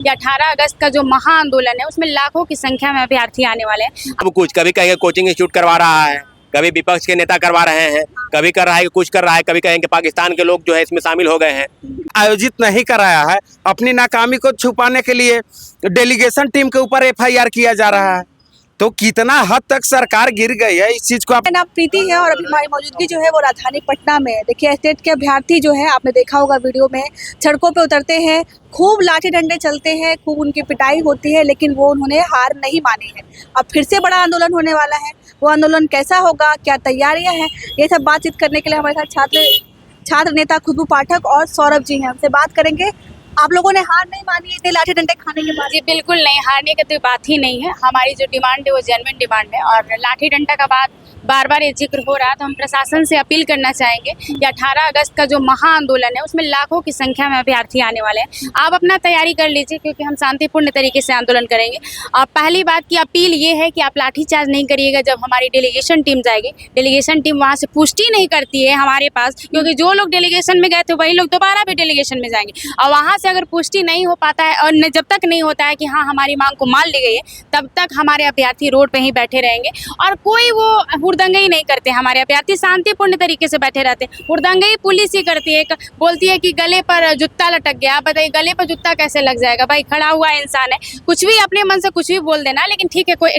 या 18 अगस्त का जो महा आंदोलन है उसमें लाखों की संख्या में अभ्यर्थी आने वाले हैं। अब कुछ कभी कहेंगे कोचिंग इंस्टीट्यूट करवा रहा है, कभी विपक्ष के नेता करवा रहे हैं, कभी कर रहा है कि कुछ कर रहा है, कभी कहेंगे पाकिस्तान के लोग जो है इसमें शामिल हो गए हैं। आयोजित नहीं कराया है, अपनी नाकामी को छुपाने के लिए डेलीगेशन टीम के ऊपर एफआईआर किया जा रहा है। तो कितना हद तक सरकार गिर गई है इस चीज को मेरा नाम प्रीति है और अभी हमारी मौजूदगी जो है वो राजधानी पटना में है। देखिए स्टेट के अभ्यर्थी जो है आपने देखा होगा वीडियो में सड़कों पे उतरते हैं, खूब लाठी डंडे चलते हैं, खूब उनकी पिटाई होती है, लेकिन वो उन्होंने हार नहीं मानी है। अब फिर से बड़ा आंदोलन होने वाला है। वो आंदोलन कैसा होगा, क्या तैयारियां हैं, ये सब बातचीत करने के लिए हमारे साथ छात्र नेता खुशबू पाठक और सौरभ जी हैं। हमसे बात करेंगे। आप लोगों ने हार नहीं मानी इतने लाठी डंडे खाने के बाद? जी बिल्कुल नहीं, हारने की तो बात ही नहीं है। हमारी जो डिमांड है वो जेन्युइन डिमांड है और लाठी डंडा का बात बार बार ये जिक्र हो रहा, तो हम प्रशासन से अपील करना चाहेंगे कि 18 अगस्त का जो महा आंदोलन है उसमें लाखों की संख्या में अभ्यर्थी आने वाले हैं। आप अपना तैयारी कर लीजिए क्योंकि हम शांतिपूर्ण तरीके से आंदोलन करेंगे। और पहली बात की अपील ये है कि आप लाठीचार्ज नहीं करिएगा। जब हमारी डेलीगेशन टीम जाएगी, डेलीगेशन टीम वहाँ से पुष्टि नहीं करती है हमारे पास, क्योंकि जो लोग डेलीगेशन में गए थे वही लोग दोबारा भी डेलीगेशन में जाएंगे और वहाँ से अगर पुष्टि नहीं हो पाता है और जब तक नहीं होता है कि हाँ हमारी मांग को मान ली गई है, तब तक हमारे अभ्यर्थी रोड पे ही बैठे रहेंगे। और कोई वो हुड़दंगई नहीं करते, हमारे अभ्यर्थी शांतिपूर्ण तरीके से बैठे रहते हैं। हुड़दंगई पुलिस ही करती है, बोलती है कि गले पर जूता लटक गया। आप बताइए गले पर जूता कैसे लग जाएगा? भाई खड़ा हुआ इंसान है, कुछ भी अपने मन से कुछ भी बोल देना, लेकिन ठीक है कोई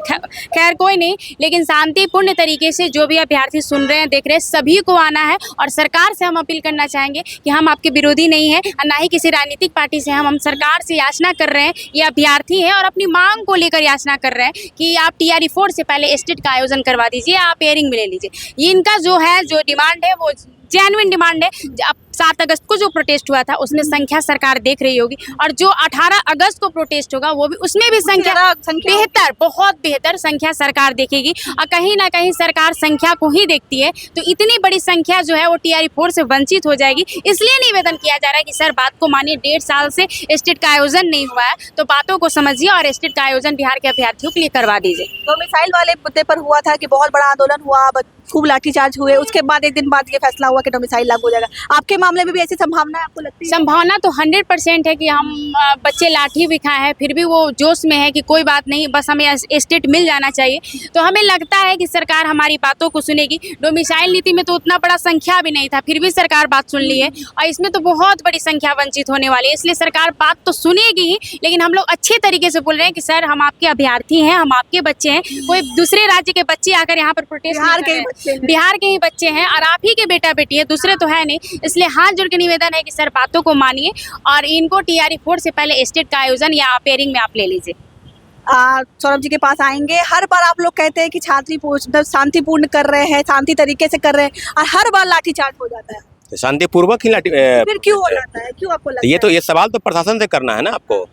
खैर कोई नहीं, लेकिन शांतिपूर्ण तरीके से जो भी अभ्यर्थी सुन रहे हैं देख रहे हैं सभी को आना है। और सरकार से हम अपील करना चाहेंगे कि हम आपके विरोधी नहीं है और ना ही किसी राजनीतिक पार्टी से। हम सरकार से याचना कर रहे हैं, ये अभ्यर्थी है और अपनी मांग को लेकर याचना कर रहे हैं कि आप TRE 4 से पहले स्टेट का आयोजन करवा दीजिए, आप एयरिंग में ले लीजिए। ये इनका जो है जो डिमांड है वो जेन्युइन डिमांड है। अब 7 अगस्त को जो प्रोटेस्ट हुआ था उसमें संख्या सरकार देख रही होगी और जो 18 अगस्त को प्रोटेस्ट होगा वो भी उसमें भी संख्या बेहतर, बहुत बेहतर संख्या सरकार देखेगी। और कहीं ना कहीं सरकार संख्या को ही देखती है, तो इतनी बड़ी संख्या जो है वो TRE 4 से वंचित हो जाएगी। इसलिए निवेदन किया जा रहा है कि सर बात को मानिए, 1.5 साल से स्टेट का आयोजन नहीं हुआ है, तो बातों को समझिए और स्टेट का आयोजन बिहार के अभ्यर्थियों के लिए करवा दीजिए। तो मिसाइल वाले मुद्दे पर हुआ था कि बहुत बड़ा आंदोलन हुआ, खूब लाठीचार्ज हुए, उसके बाद एक दिन बाद ये फैसला हुआ कि डोमिसाइल लागू हो जाएगा। आपके मामले में भी ऐसी संभावना है आपको लगती है? संभावना तो 100% है कि हम बच्चे लाठी भी खाए हैं फिर भी वो जोश में है कि कोई बात नहीं, बस हमें स्टेट मिल जाना चाहिए। तो हमें लगता है कि सरकार हमारी बातों को सुनेगी। डोमिसाइल नीति में तो उतना बड़ा संख्या भी नहीं था, फिर भी सरकार बात सुन ली है और इसमें तो बहुत बड़ी संख्या वंचित होने वाली है, इसलिए सरकार बात तो सुनेगी ही। लेकिन हम लोग अच्छे तरीके से बोल रहे हैं कि सर हम आपके अभ्यर्थी हैं, हम आपके बच्चे हैं, कोई दूसरे राज्य के बच्चे आकर यहाँ पर प्रोटेस्ट बिहार के ही बच्चे हैं और आप ही के बेटा बेटी है, दूसरे तो है नहीं। इसलिए हाथ जोड़ के निवेदन है कि सर बातों को मानिए और इनको TRE 4 से पहले स्टेट का आयोजन या पेयरिंग में आप ले लीजिए। सौरभ जी के पास आएंगे। हर बार आप लोग कहते हैं कि छात्री शांतिपूर्ण कर रहे हैं, शांति तरीके से कर रहे हैं और हर बार लाठीचार्ज हो जाता है। शांतिपूर्वक ही फिर क्यों हो जाता है, क्यों आपको लगता है? ये सवाल तो प्रशासन से करना है ना आपको।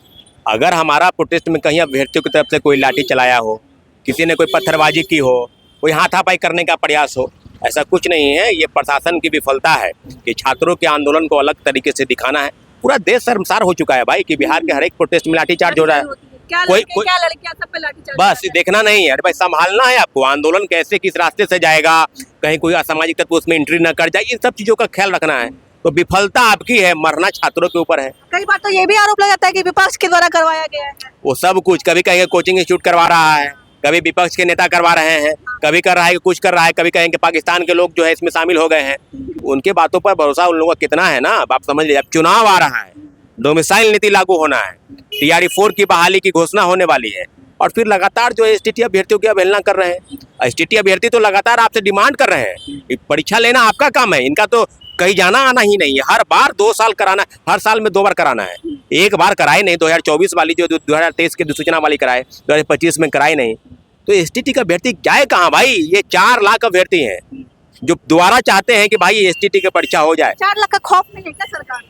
अगर हमारा प्रोटेस्ट में कहीं अभ्यर्थियों की तरफ से कोई लाठी चलाया हो, किसी ने कोई पत्थरबाजी की हो, कोई हाथापाई करने का प्रयास हो, ऐसा कुछ नहीं है। ये प्रशासन की विफलता है कि छात्रों के आंदोलन को अलग तरीके से दिखाना है। पूरा देश शर्मसार हो चुका है भाई कि बिहार के हर एक प्रोटेस्ट में लाठीचार्ज हो रहा है। क्या लड़कियां सब पे लाठीचार्ज? बस देखना नहीं है, अरे भाई संभालना है आपको। आंदोलन कैसे किस रास्ते से जाएगा, कहीं कोई असामाजिक तत्व उसमें एंट्री न कर जाए, इन सब चीजों का ख्याल रखना है। तो विफलता आपकी है, मरना छात्रों के ऊपर है। कई बार तो ये भी आरोप लगाता है कि विपक्ष के द्वारा करवाया गया है। वो सब कुछ, कभी कहेंगे कोचिंग इंस्टीट्यूट करवा रहा है, कभी विपक्ष के नेता करवा रहे हैं, कभी कर रहा है कि कुछ कर रहा है, कभी कहेंगे पाकिस्तान के लोग जो है इसमें शामिल हो गए हैं। उनके बातों पर भरोसा उन लोगों का कितना है ना, आप समझ लीजिए। अब चुनाव आ रहा है, डोमिसाइल नीति लागू होना है, TRE 4 की बहाली की घोषणा होने वाली है और फिर लगातार जो STT अभ्यर्थियों की अवहेलना कर रहे हैं। STT अभ्यर्थी तो लगातार आपसे डिमांड कर रहे हैं, परीक्षा लेना आपका काम है, इनका तो कहीं जाना आना ही नहीं है। हर बार 2 साल कराना, हर साल में 2 बार कराना है, एक बार कराए नहीं। 2024 वाली जो 2023 की सूचना वाली कराए, 2025 में कराए नहीं। तो STT का अभ्यर्थी जाए कहाँ भाई? ये 4 लाख अभ्यर्थी हैं जो दोबारा चाहते हैं कि भाई STT की परीक्षा हो जाए। 4 लाख का खौफ नहीं है क्या सरकार?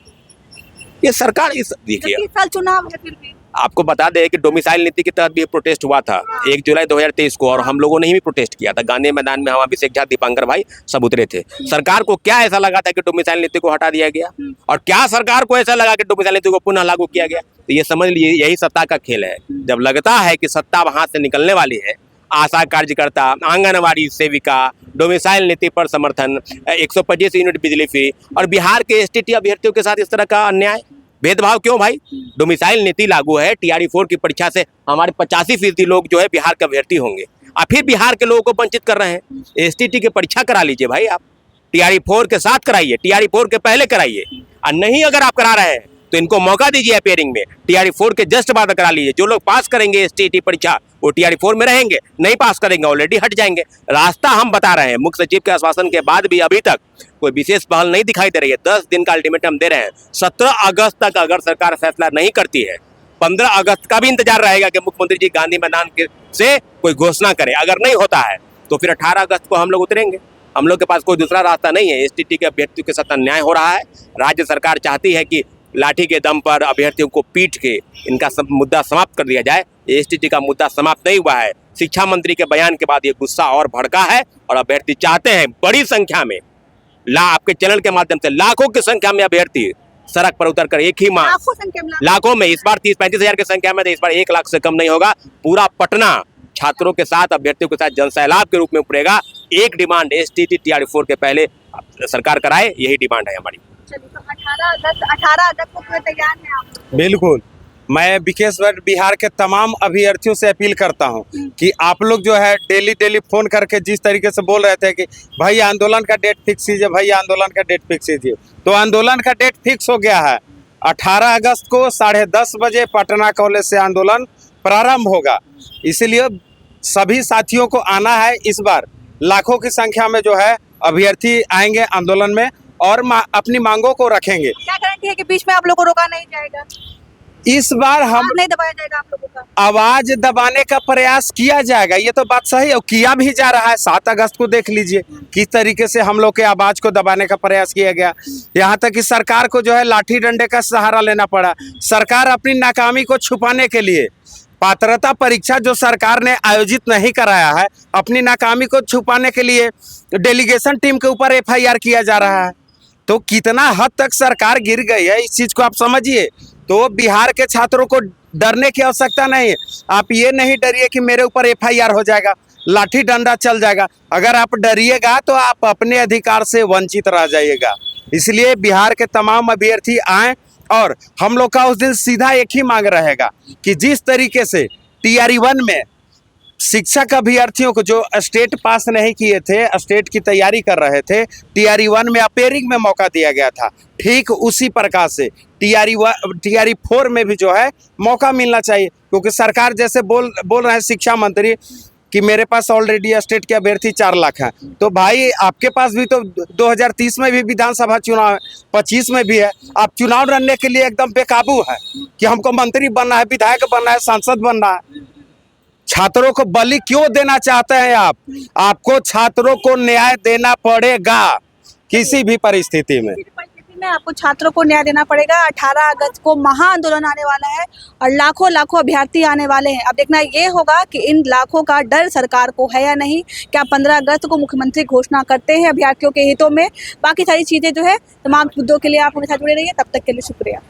ये सरकार इस देखिए, 30 साल चुनाव है फिर भी। आपको बता दें कि डोमिसाइल नीति के तहत भी प्रोटेस्ट हुआ था 1 जुलाई 2023 को, और हम लोगों ने भी प्रोटेस्ट किया था गांधी मैदान में। हम अभिषेक झा, दीपांकर भाई सब उतरे थे। सरकार को क्या ऐसा लगा था कि डोमिसाइल नीति को हटा दिया गया, और क्या सरकार को ऐसा लगा कि डोमिसाइल नीति को पुनः लागू किया गया? तो ये समझ लीजिए यही सत्ता का खेल है। जब लगता है कि सत्ता हाथ से निकलने वाली है, आशा कार्यकर्ता, आंगनवाड़ी सेविका, डोमिसाइल नीति पर समर्थन, 125 यूनिट बिजली फी और बिहार के STT अभ्यर्थियों के साथ इस तरह का अन्याय, भेदभाव क्यों भाई? डोमिसाइल नीति लागू है। TRE-4 की परीक्षा से हमारे 85% लोग जो है बिहार के अभ्यर्थी होंगे। अब फिर बिहार के लोगों को वंचित कर रहे हैं। STT की परीक्षा करा लीजिए भाई, आप TRE-4 के साथ कराइए, TRE-4 के पहले कराइए। और नहीं अगर आप करा रहे हैं तो इनको मौका दीजिए अपेयरिंग में, TRE-4 के जस्ट बाद करा लीजिए। जो लोग पास करेंगे STT परीक्षा वो TRE-4 में रहेंगे, नहीं पास करेंगे ऑलरेडी हट जाएंगे। रास्ता हम बता रहे हैं। मुख्य सचिव के आश्वासन के बाद भी अभी तक कोई विशेष पहल नहीं दिखाई दे रही है। 10 दिन का अल्टीमेटम दे रहे हैं। 17 अगस्त तक अगर सरकार फैसला नहीं करती है, 15 अगस्त का भी इंतजार रहेगा कि मुख्यमंत्री जी गांधी मैदान से कोई घोषणा करे। अगर नहीं होता है तो फिर 18 अगस्त को हम लोग उतरेंगे। हम लोग के पास कोई दूसरा रास्ता नहीं है। STT के अभ्यर्थियों के साथ अन्याय हो रहा है। राज्य सरकार चाहती है कि लाठी के दम पर अभ्यर्थियों को पीट के इनका मुद्दा समाप्त कर दिया जाए। STT का मुद्दा समाप्त नहीं हुआ है। शिक्षा मंत्री के बयान के बाद ये गुस्सा और भड़का है और अभ्यर्थी चाहते हैं बड़ी संख्या में, आपके चैनल के माध्यम से लाखों की संख्या में अभ्यर्थी सड़क पर उतरकर एक ही मांग, लाखों में, इस बार 30-35 हजार की संख्या में, इस बार 1 लाख से कम नहीं होगा। पूरा पटना छात्रों के साथ, अभ्यर्थियों के साथ जनसैलाब के रूप में उतरेगा। एक डिमांड STT TRE-4 के पहले सरकार कराए, यही डिमांड है हमारी। चलिए, तो 18 अगस्त को पूरे तैयार हैं आप लोग? बिल्कुल। मैं विकेश भट्ट बिहार के तमाम अभ्यर्थियों से अपील करता हूं कि आप लोग जो है डेली फोन करके जिस तरीके से बोल रहे थे कि भाई आंदोलन का डेट फिक्स कीजिए, भाई आंदोलन का डेट फिक्स कीजिए, तो आंदोलन का डेट फिक्स हो गया है। 18 अगस्त को 10:30 बजे पटना कॉलेज से आंदोलन प्रारंभ होगा। इसलिए सभी साथियों को आना है। इस बार लाखों की संख्या में जो है अभ्यर्थी आएंगे आंदोलन में और अपनी मांगों को रखेंगे। क्या गारंटी है कि बीच में आप लोगों को रोका नहीं जाएगा? इस बार हम नहीं दबाया जाएगा आप लोगों का? आवाज दबाने का प्रयास किया जाएगा, ये तो बात सही है और किया भी जा रहा है। 7 अगस्त को देख लीजिए किस तरीके से हम लोग के आवाज को दबाने का प्रयास किया गया। यहाँ तक कि सरकार को जो है लाठी डंडे का सहारा लेना पड़ा। सरकार अपनी नाकामी को छुपाने के लिए पात्रता परीक्षा जो सरकार ने आयोजित नहीं कराया है, अपनी नाकामी को छुपाने के लिए डेलीगेशन टीम के ऊपर FIR किया जा रहा है। तो कितना हद तक सरकार गिर गई है, इस चीज को आप समझिए। तो बिहार के छात्रों को डरने की आवश्यकता नहीं है। आप ये नहीं डरिए कि मेरे ऊपर FIR हो जाएगा, लाठी डंडा चल जाएगा। अगर आप डरिएगा तो आप अपने अधिकार से वंचित रह जाइएगा। इसलिए बिहार के तमाम अभ्यर्थी आएँ और हम लोग का उस दिन सीधा एक ही मांग रहेगा कि जिस तरीके से TRE-1 में शिक्षक अभ्यर्थियों को जो स्टेट पास नहीं किए थे, स्टेट की तैयारी कर रहे थे, TRE-1 में अपेयरिंग में मौका दिया गया था, ठीक उसी प्रकार से TRE-4 में भी जो है मौका मिलना चाहिए। क्योंकि सरकार जैसे बोल रहे हैं शिक्षा मंत्री कि मेरे पास ऑलरेडी स्टेट के अभ्यर्थी 4 लाख हैं, तो भाई आपके पास भी तो 2030 में भी विधानसभा चुनाव है, 25 में भी है। आप चुनाव लड़ने के लिए एकदम बेकाबू है कि हमको मंत्री बनना है, विधायक बनना है, सांसद बनना है। छात्रों को बलि क्यों देना चाहते हैं आप? आपको छात्रों को न्याय देना पड़ेगा किसी भी परिस्थिति में। आपको छात्रों को न्याय देना पड़ेगा। 18 अगस्त को महाआंदोलन आने वाला है और लाखों अभ्यर्थी आने वाले हैं। अब देखना ये होगा कि इन लाखों का डर सरकार को है या नहीं। क्या 15 अगस्त को मुख्यमंत्री घोषणा करते हैं अभ्यर्थियों के हितों में? बाकी सारी चीजें जो है तमाम मुद्दों के लिए आप हमारे साथ जुड़े रहिए। तब तक के लिए शुक्रिया।